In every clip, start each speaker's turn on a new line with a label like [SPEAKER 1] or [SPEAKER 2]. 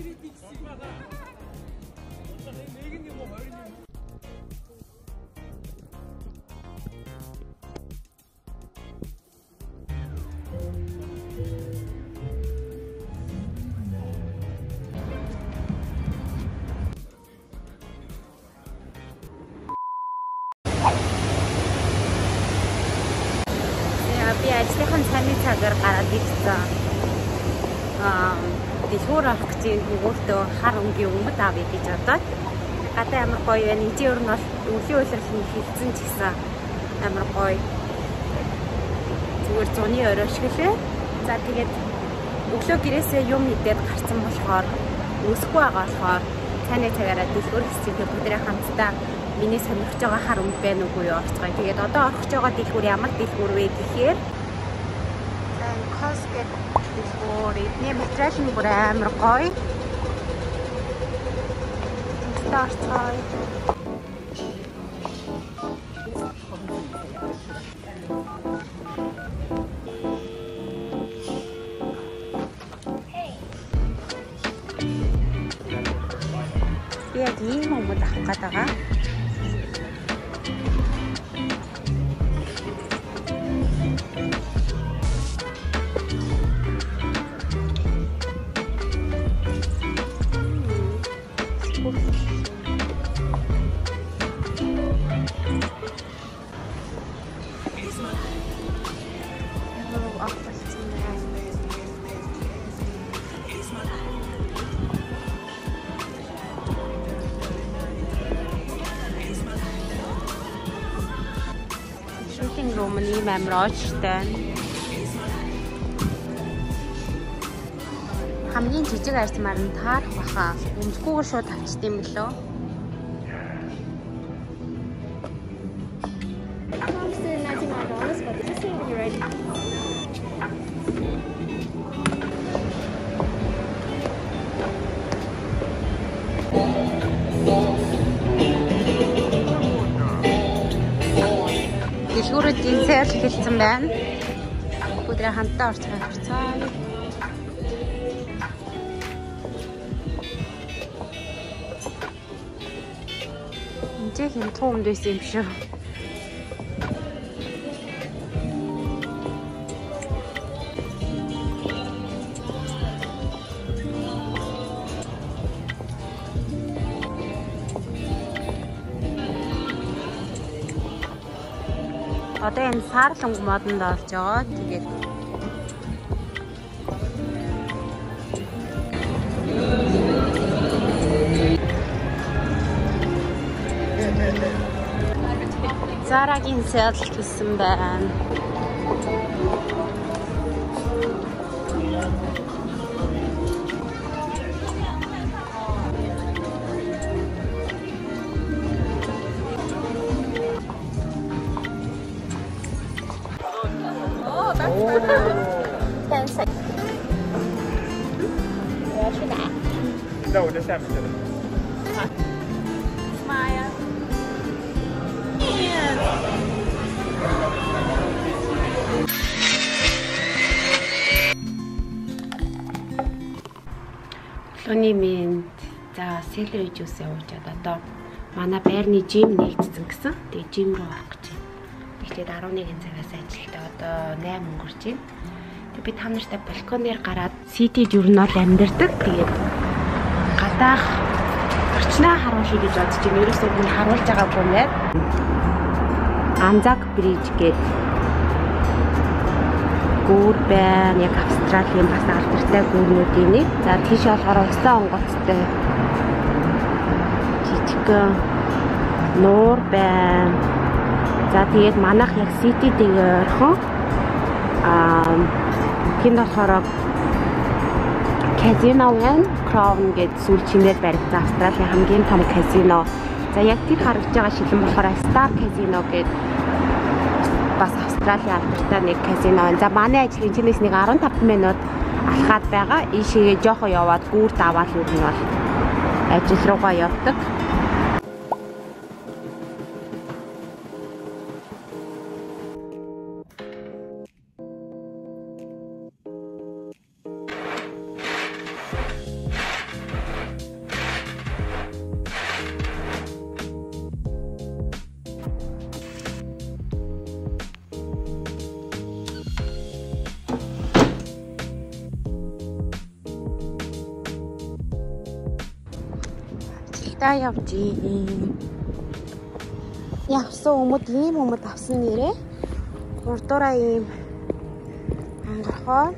[SPEAKER 1] Би ажлынхан цааны цагаар гараад ирсэн. Дэлгүүр авах гэж нөгөөдөө хар өнгийн өмд авъя гэж бодоод гадаа амар гоё байна. Эцэг ер нь бол өвлийн үйлрэл нь хийцэн ч гэсэн амар гоё. Зүгээр зуны орой шиг лээ. За тэгээд өглөө гэрээсээ юм идээд гарсан болохоор өсөхгүй байгаа болохоор цааны цагаараа дэлгүүр хэсгээ бүгдээ хамтдаа миний сонирхож байгаа хар өмд байна уугүй юу орцгоё. Тэгээд одоо орох гэж байгаа дэлгүүр ямар дэлгүүр вэ гэхээр Costco дэлгүүр эдний материал нь бүр амар гоё. Орцгоё. Яг ийм өмд авах гээд байгаа. Shooting room нь амар очтой. Хамгийн жижиг арьсмаар нь таарах баха. Өмсгүйгээр шууд авчт юм лөө. Дэлгүүрийн сайл хэлсэн байна. Бүгдээ хамтдаа орцгоо харцгаа. Энд хин туумд байсан юм шүү. Одоо энэ саарланг модонд орж байгаа. Тэгээд Зарагийн сайл гэсэн байна.
[SPEAKER 2] 那我就下面去了。
[SPEAKER 1] 妈呀！ Лоны минь за селери жуус явуулчаад одоо манай байрны жим нэгдсэн гэсэн. Тэгээ жим рүү авах гэж байна. Тэгэхээр 11 цагаас ажилтаа одоо 8 өнгөрч байна. Тэгээ би та нартай балкон дээр гараад City журнал амьдэрдэг. Тэгээд гадаах орчноо харуулъя гэж бодож байна. Ерөөсөө би харуулж байгаагүй юм байна. Анзак бриж гэдэг гүүр байна. Яг Австралийн бас алдартай гүүрнүүдийн нэг. За тийш болохоор усан онгоцтой жижигхэн нуур байна. За тэгээд манайх яг City дээр орхон тэнд болохоор казино байна. Crown гэдэг сүүл чимээр баригдсан Австралийн хамгийн том казино. За яг тэр харагдж байгаа шилэн болохоор Star Casino гэдэг бас Австралийн алдартай нэг казино байна. За манай ажлын чинээс нэг 15 минут алхаад байгаа. Ийшээгээ жоохон яваад гүүрт аваад юу нь бол ажил руугаа явдаг. Та явж юм. Явсан өмд ийм өмд авсан нэрээ. Урдураа ийм ангорхоо.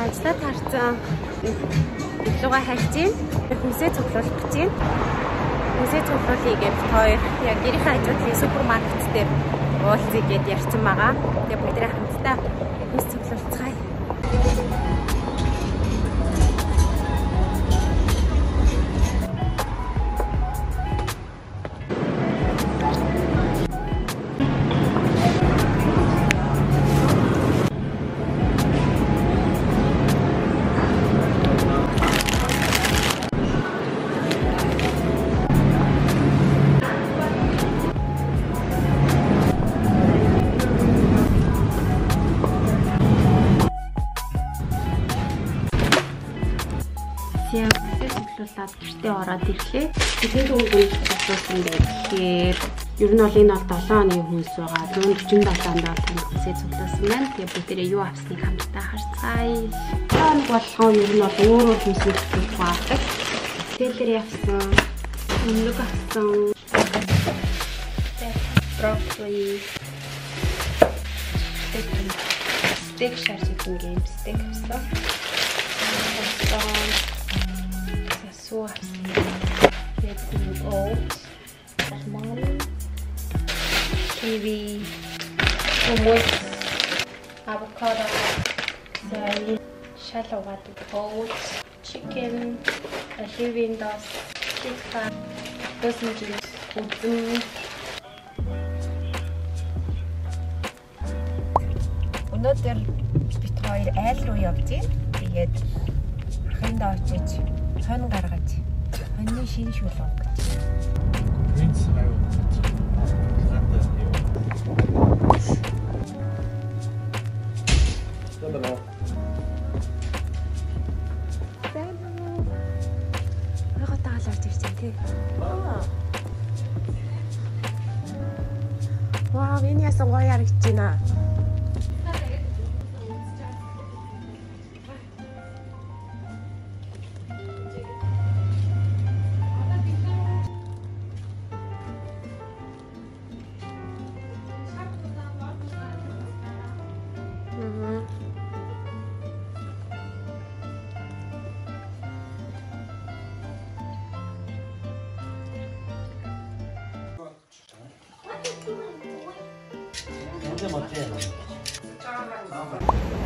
[SPEAKER 1] Ажлаа тарцсан. Луга хайж чинь хүнсээ цуглуулах гэж байна. Хүнсээ цуглуулъя гэж хоёр яг гэрийн ажлын супермаркет дээр уулзъя гэд ярьсан байгаа. Тэгээ бүгдээ хамтдаа хүнс цуглуулцгаая. Цуглуулад гэртээ ороод ирлээ. Тэгээд өнгөнд цуглуулсан байххээр ер нь бол энэ бол 7 хоногийн хүнс байгаа. 147-нд бол хүнсээ цуглуулсан байна. Тэгээд бүгдээрээ юу авсныг хамтдаа харцгаая. 7 хоног болгоо ер нь бол өөрөө хүнсээ цуглуулах авдаг. Тэлэр явсан. Өмнөг авсан. Брокколи. Стейк шарж идэх юм стейк авсан. Oats, almond, kiwi, hummus, avocado, celery, shallow water oats, chicken, living dust, chicken, dozen juice, udon. Өнөөдөр бид хоёр айл руу явж байна. Тэгээд ахындаа очиж хонь гаргаж хоньны шинэ шүл ууг гэж. Вау, энэ ясан гоё харагдаж байна.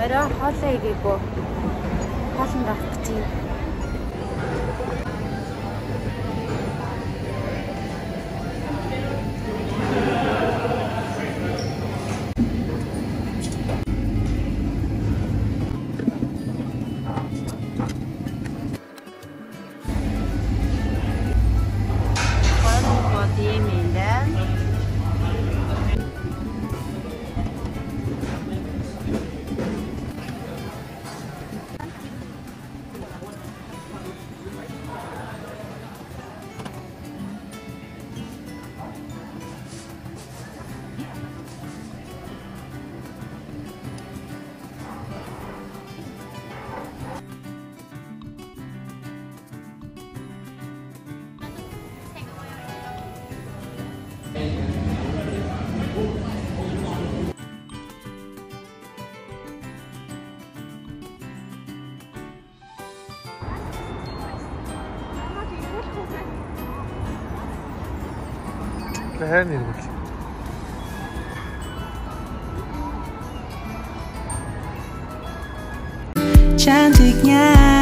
[SPEAKER 1] Орой хоолоо игээгүй. Хоолнд авах гэж юм.
[SPEAKER 2] Хайр нэргүүл. Чанtik ня